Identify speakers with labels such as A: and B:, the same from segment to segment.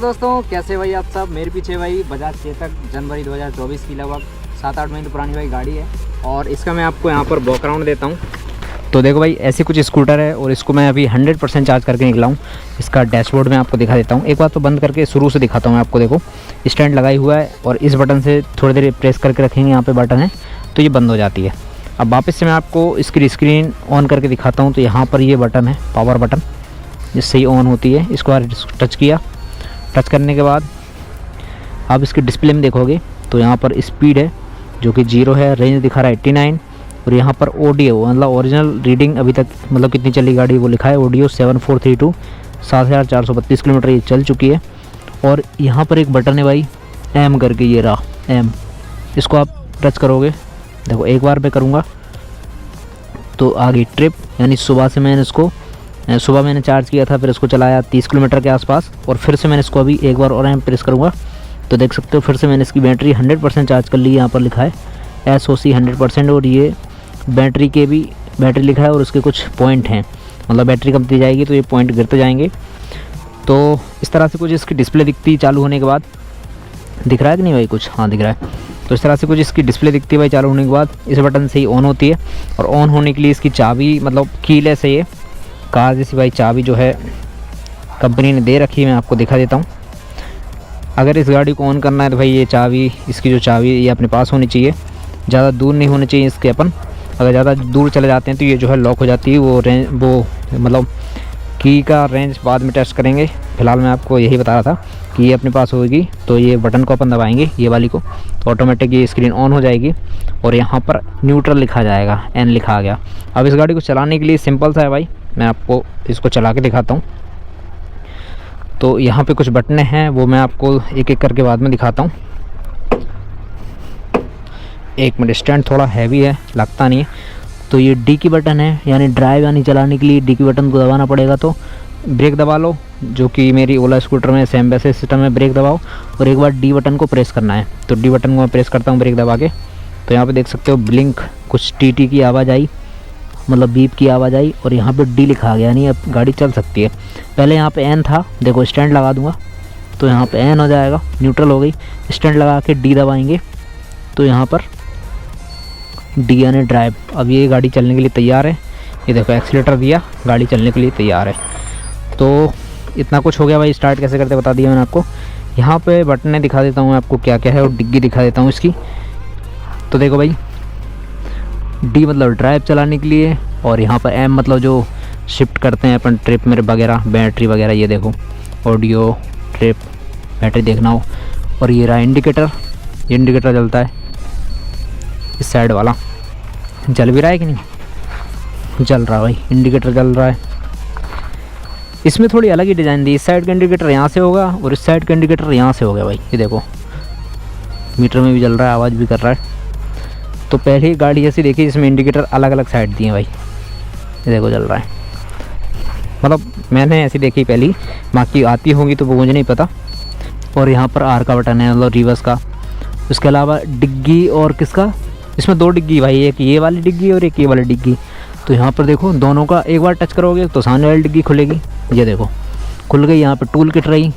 A: दोस्तों, कैसे भाई आप सब। मेरे पीछे भाई बजाज चेतक जनवरी 2024 की लगभग 7-8 महीने पुरानी भाई गाड़ी है और इसका मैं आपको यहाँ पर बैकग्राउंड देता हूँ। तो देखो भाई, ऐसी कुछ स्कूटर है और इसको मैं अभी 100% चार्ज करके निकला हूँ। इसका डैशबोर्ड में आपको दिखा देता हूँ। एक बार तो बंद करके शुरू से दिखाता हूँ मैं आपको। देखो, स्टैंड लगाई हुआ है और इस बटन से थोड़ी देर प्रेस करके रखेंगे, यहाँ पे बटन है तो ये बंद हो जाती है। अब वापस से मैं आपको इसकी स्क्रीन ऑन करके दिखाता हूँ। तो यहाँ पर ये बटन है, पावर बटन, जिससे ही ऑन होती है। इसको टच किया, टच करने के बाद आप इसके डिस्प्ले में देखोगे तो यहाँ पर स्पीड है जो कि 0 है, रेंज दिखा रहा है 89 और यहाँ पर ऑडियो मतलब ओरिजिनल रीडिंग अभी तक मतलब कितनी चली गाड़ी वो लिखा है। ऑडियो 7432, 7432 किलोमीटर ये चल चुकी है। और यहाँ पर एक बटन है भाई, एम करके, ये रहा एम। इसको आप टच करोगे, देखो एक बार मैं करूँगा तो आगे ट्रिप, यानी सुबह से मैंने इसको सुबह मैंने चार्ज किया था, फिर इसको चलाया 30 किलोमीटर के आसपास और फिर से मैंने इसको अभी एक बार और प्रेस करूँगा तो देख सकते हो फिर से मैंने इसकी बैटरी 100% चार्ज कर ली है। यहाँ पर लिखा है SOC 100% और ये बैटरी के भी बैटरी लिखा है और उसके कुछ पॉइंट हैं, मतलब बैटरी कम दी जाएगी तो ये पॉइंट गिरते जाएंगे। तो इस तरह से कुछ इसकी डिस्प्ले दिखती चालू होने के बाद। दिख रहा है कि नहीं भाई कुछ? हाँ दिख रहा है। तो इस तरह से कुछ इसकी डिस्प्ले दिखती है भाई चालू होने के बाद। इस बटन से ही ऑन होती है और ऑन होने के लिए इसकी चाबी मतलब कीलेस है, ये कार जैसी भाई चाबी जो है कंपनी ने दे रखी है। मैं आपको दिखा देता हूँ। अगर इस गाड़ी को ऑन करना है तो भाई ये चाबी, इसकी जो चाबी ये अपने पास होनी चाहिए, ज़्यादा दूर नहीं होनी चाहिए इसके अपन। अगर ज़्यादा दूर चले जाते हैं तो ये जो है लॉक हो जाती है। वो मतलब की का रेंज बाद में टेस्ट करेंगे। फिलहाल मैं आपको यही बता रहा था कि ये अपने पास होगी तो ये बटन को अपन दबाएंगे, ये वाली को, तो ऑटोमेटिक ये स्क्रीन ऑन हो जाएगी और यहाँ पर न्यूट्रल लिखा जाएगा, N लिखा आ गया। अब इस गाड़ी को चलाने के लिए सिंपल सा है भाई, मैं आपको इसको चला के दिखाता हूँ। तो यहाँ पे कुछ बटने हैं, वो मैं आपको एक एक करके बाद में दिखाता हूँ। एक मिनट, स्टैंड थोड़ा हैवी है, लगता नहीं है। तो ये डी की बटन है, यानी ड्राइव यानी चलाने के लिए डी की बटन को दबाना पड़ेगा। तो ब्रेक दबा लो, जो कि मेरी ओला स्कूटर में सेम वैसे सिस्टम में ब्रेक दबाओ और एक बार डी बटन को प्रेस करना है। तो डी बटन को मैं प्रेस करता हूँ ब्रेक दबा के। तो यहाँ पे देख सकते हो ब्लिंक, कुछ टी की आवाज़ आई, मतलब बीप की आवाज़ आई और यहाँ पे डी लिखा गया, यानी अब गाड़ी चल सकती है। पहले यहाँ पे एन था, देखो स्टैंड लगा दूंगा तो यहाँ पे एन हो जाएगा, न्यूट्रल हो गई। स्टैंड लगा के डी दबाएंगे तो यहाँ पर डी यानी ड्राइव। अब ये गाड़ी चलने के लिए तैयार है। ये देखो एक्सीलेटर दिया, गाड़ी चलने के लिए तैयार है। तो इतना कुछ हो गया भाई। स्टार्ट कैसे करते बता दिया मैंने आपको। यहाँ पे बटने दिखा देता हूँ आपको क्या क्या है और डिग्गी दिखा देता हूँ इसकी। तो देखो भाई, डी मतलब ड्राइव चलाने के लिए और यहाँ पर एम मतलब जो शिफ्ट करते हैं अपन, ट्रिप में वगैरह, बैटरी वगैरह। ये देखो ऑडियो, ट्रिप, बैटरी देखना हो। और ये रहा इंडिकेटर, ये इंडिकेटर जलता है इस साइड वाला। जल भी रहा है कि नहीं? जल रहा भाई, इंडिकेटर जल रहा है। इसमें थोड़ी अलग ही डिज़ाइन दी। इस साइड का इंडिकेटर यहाँ से होगा और इस साइड का इंडिकेटर यहाँ से होगा भाई। ये देखो मीटर में भी जल रहा है, आवाज़ भी कर रहा है। तो पहली गाड़ी ऐसी देखी जिसमें इंडिकेटर अलग अलग साइड दिए भाई। ये देखो जल रहा है, मतलब मैंने ऐसी देखी पहली, बाकी आती होंगी तो वो मुझे नहीं पता। और यहाँ पर आर का बटन है, मतलब रिवर्स का। उसके अलावा डिग्गी और किसका, इसमें 2 डिग्गी भाई, एक ये वाली डिग्गी और एक ये वाली डिग्गी। तो यहाँ पर देखो दोनों का एक बार टच करोगे तो सामने वाली डिग्गी खुलेगी। ये देखो खुल गई। यहाँ पर टूल किट रही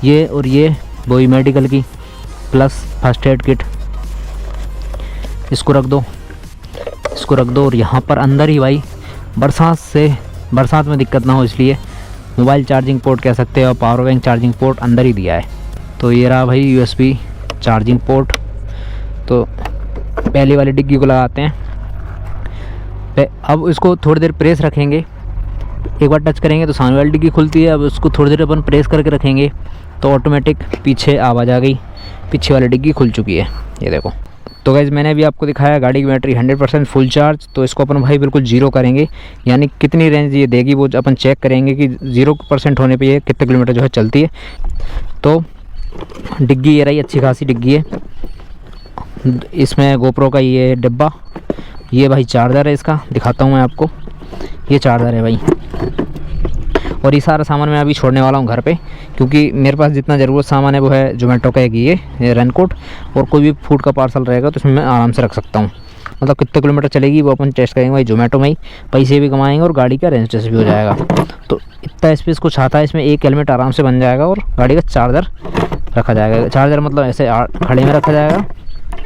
A: ये, और ये वही मेडिकल की प्लस फर्स्ट एड किट। इसको रख दो, इसको रख दो। और यहाँ पर अंदर ही भाई बरसात में दिक्कत ना हो इसलिए मोबाइल चार्जिंग पोर्ट कह सकते हैं और पावर बैंक चार्जिंग पोर्ट अंदर ही दिया है। तो ये रहा भाई USB चार्जिंग पोर्ट। तो पहली वाली डिग्गी को लगाते हैं। अब इसको थोड़ी देर प्रेस रखेंगे, एक बार टच करेंगे तो सामने वाली डिग्गी खुलती है। अब उसको थोड़ी देर अपन प्रेस करके रखेंगे तो ऑटोमेटिक पीछे आवाज़ आ गई, पीछे वाली डिग्गी खुल चुकी है। ये देखो। तो गाइस, मैंने अभी आपको दिखाया गाड़ी की बैटरी 100% फुल चार्ज। तो इसको अपन भाई बिल्कुल 0 करेंगे, यानी कितनी रेंज ये देगी वो अपन चेक करेंगे कि 0% होने पे ये कितने किलोमीटर जो है चलती है। तो डिग्गी ये रही, अच्छी खासी डिग्गी है। इसमें गोप्रो का ये डिब्बा, ये भाई चार्जर है इसका, दिखाता हूँ मैं आपको। ये चार्जर है भाई। और ये सारा सामान मैं अभी छोड़ने वाला हूँ घर पे, क्योंकि मेरे पास जितना ज़रूरत सामान है वो है जोमेटो का एक ये रेनकोट, और कोई भी फूड का पार्सल रहेगा तो इसमें मैं आराम से रख सकता हूँ। मतलब कितने किलोमीटर चलेगी वो अपन टेस्ट करेंगे भाई। जोमेटो में ही पैसे भी कमाएंगे और गाड़ी का रेंज टेस्ट भी हो जाएगा। तो इतना स्पेस कुछ आता है इसमें, एक हेलमेट आराम से बन जाएगा और गाड़ी का चार्जर रखा जाएगा। चार्जर मतलब ऐसे खड़े में रखा जाएगा,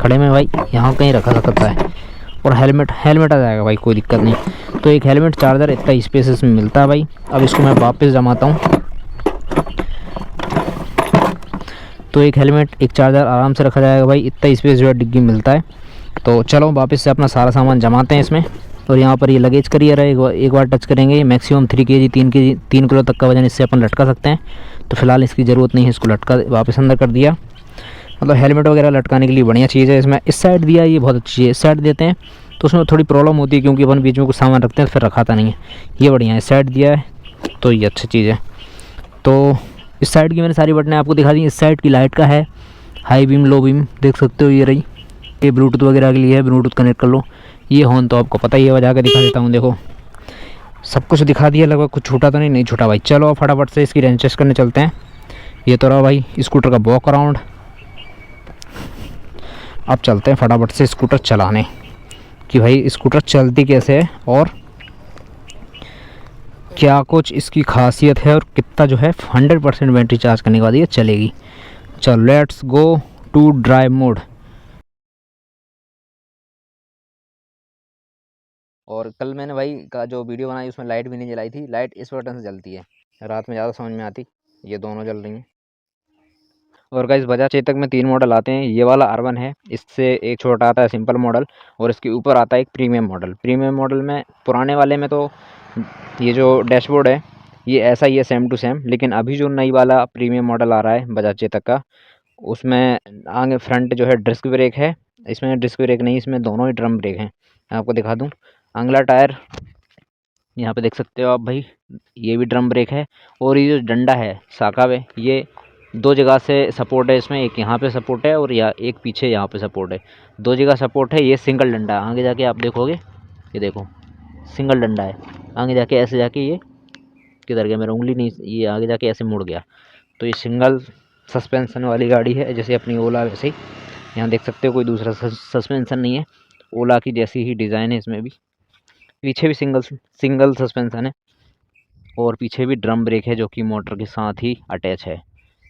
A: खड़े में भाई यहाँ कहीं रखा सकता है, और हेलमेट आ जाएगा भाई, कोई दिक्कत नहीं। तो एक हेलमेट, चार्जर, इतना स्पेस इसमें मिलता है भाई। अब इसको मैं वापस जमाता हूँ। तो एक हेलमेट, एक चार्जर आराम से रखा जाएगा भाई, इतना स्पेस जो है डिग्गी में मिलता है। तो चलो वापस से अपना सारा सामान जमाते हैं इसमें। और यहाँ पर ये लगेज करियर है, एक बार टच करेंगे। मैक्सिमम 3 kg 3 किलो तक का वजन इससे अपन लटका सकते हैं। तो फिलहाल इसकी ज़रूरत नहीं है, इसको लटका वापस अंदर कर दिया। मतलब हेलमेट वगैरह लटकाने के लिए बढ़िया चीज़ है। इसमें इस साइड दिया, ये बहुत अच्छी है। इस साइड देते हैं तो उसमें थोड़ी प्रॉब्लम होती है, क्योंकि अपन बीच में कुछ सामान रखते हैं तो फिर रखाता नहीं है। ये बढ़िया है, इस साइड दिया है तो ये अच्छी चीज़ है। तो इस साइड की मैंने सारी बटनें आपको दिखा दी। इस साइड की लाइट का है हाई बीम, लो बीम, देख सकते हो ये रही। ये ब्लूटूथ वगैरह के लिए है, ब्लूटूथ कनेक्ट कर लो। ये हॉर्न तो आपको पता ही है, बजा के दिखा देता हूँ। देखो सब कुछ दिखा दिया लगभग, कुछ छूटा तो नहीं छूटा भाई। चलो अब फटाफट से इसकी रेंज टेस्ट करने चलते हैं। ये तो रहा भाई स्कूटर का वॉक अराउंड। अब चलते हैं फटाफट से स्कूटर चलाने, कि भाई स्कूटर चलती कैसे है और क्या कुछ इसकी खासियत है, और कितना जो है 100% बैटरी चार्ज करने के बाद ये चलेगी। चलो let's go to drive mode. और कल मैंने भाई का जो वीडियो बनाई उसमें लाइट भी नहीं जलाई थी। लाइट इस बटन से जलती है, रात में ज़्यादा समझ में आती। ये दोनों जल रही हैं। और गाइस बजाज चेतक में 3 मॉडल आते हैं। ये वाला R1 है, इससे एक छोटा आता है सिंपल मॉडल, और इसके ऊपर आता है एक प्रीमियम मॉडल। प्रीमियम मॉडल में, पुराने वाले में तो ये जो डैशबोर्ड है ये ऐसा ही है सेम टू सेम, लेकिन अभी जो नई वाला प्रीमियम मॉडल आ रहा है बजाज चेतक का, उसमें आगे फ्रंट जो है डिस्क ब्रेक है। इसमें डिस्क ब्रेक नहीं, इसमें दोनों ही ड्रम ब्रेक हैं। मैं आपको दिखा दूँ, अगला टायर यहाँ पे देख सकते हो आप भाई, ये भी ड्रम ब्रेक है। और ये जो डंडा है साका में, ये 2 जगह से सपोर्ट है इसमें, एक यहाँ पे सपोर्ट है और या एक पीछे यहाँ पे सपोर्ट है। 2 जगह सपोर्ट है। ये सिंगल डंडा, आगे जाके आप देखोगे, ये देखो सिंगल डंडा है। आगे जाके ऐसे जाके ये किधर गया, मेरा उंगली नहीं, ये आगे जाके ऐसे मुड़ गया। तो ये सिंगल सस्पेंसन वाली गाड़ी है, जैसे अपनी ओला वैसे ही। यहाँ देख सकते हो कोई दूसरा सस्पेंसन नहीं है, ओला की जैसी ही डिज़ाइन है इसमें भी। पीछे भी सिंगल सस्पेंसन है, और पीछे भी ड्रम ब्रेक है जो कि मोटर के साथ ही अटैच है।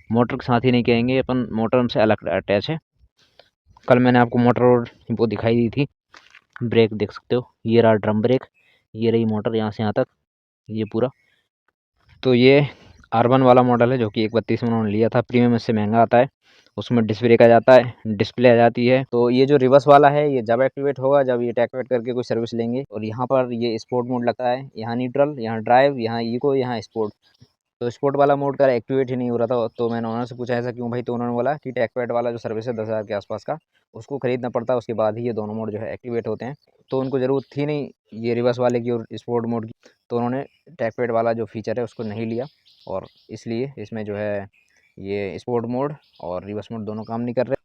A: मोटर के साथ ही नहीं कहेंगे अपन, मोटर से अलग अटैच है। कल मैंने आपको मोटर और वो दिखाई दी थी। ब्रेक देख सकते हो, ये रहा ड्रम ब्रेक, ये रही मोटर यहाँ से यहाँ तक, ये पूरा। तो ये R1 वाला मॉडल है जो कि 132 में उन्होंने लिया था। प्रीमियम इससे महंगा आता है। उसमें डिस्क ब्रेक आ जाता है, डिस्प्ले आ जाती है। तो ये जो रिवर्स वाला है ये जब एक्टिवेट होगा, जब ये एक्टिवेट करके कोई सर्विस लेंगे। और यहाँ पर ये स्पोर्ट मोड लगता है, यहाँ न्यूट्रल, यहाँ ड्राइव, यहाँ इको, यहाँ स्पोर्ट। तो स्पोर्ट वाला मोड का एक्टिवेट ही नहीं हो रहा था, तो मैंने ओनर से पूछा ऐसा क्यों भाई। तो उन्होंने बोला कि एक्टिवेट वाला जो सर्विस है 10,000 के आसपास का, उसको खरीदना पड़ता है, उसके बाद ही ये दोनों मोड जो है एक्टिवेट होते हैं। तो उनको ज़रूरत थी नहीं ये रिवर्स वाले की और स्पोर्ट मोड की, तो उन्होंने एक्टिवेट वाला जो फीचर है उसको नहीं लिया। और इसलिए इसमें जो है ये स्पोर्ट मोड और रिवर्स मोड दोनों काम नहीं कर रहे।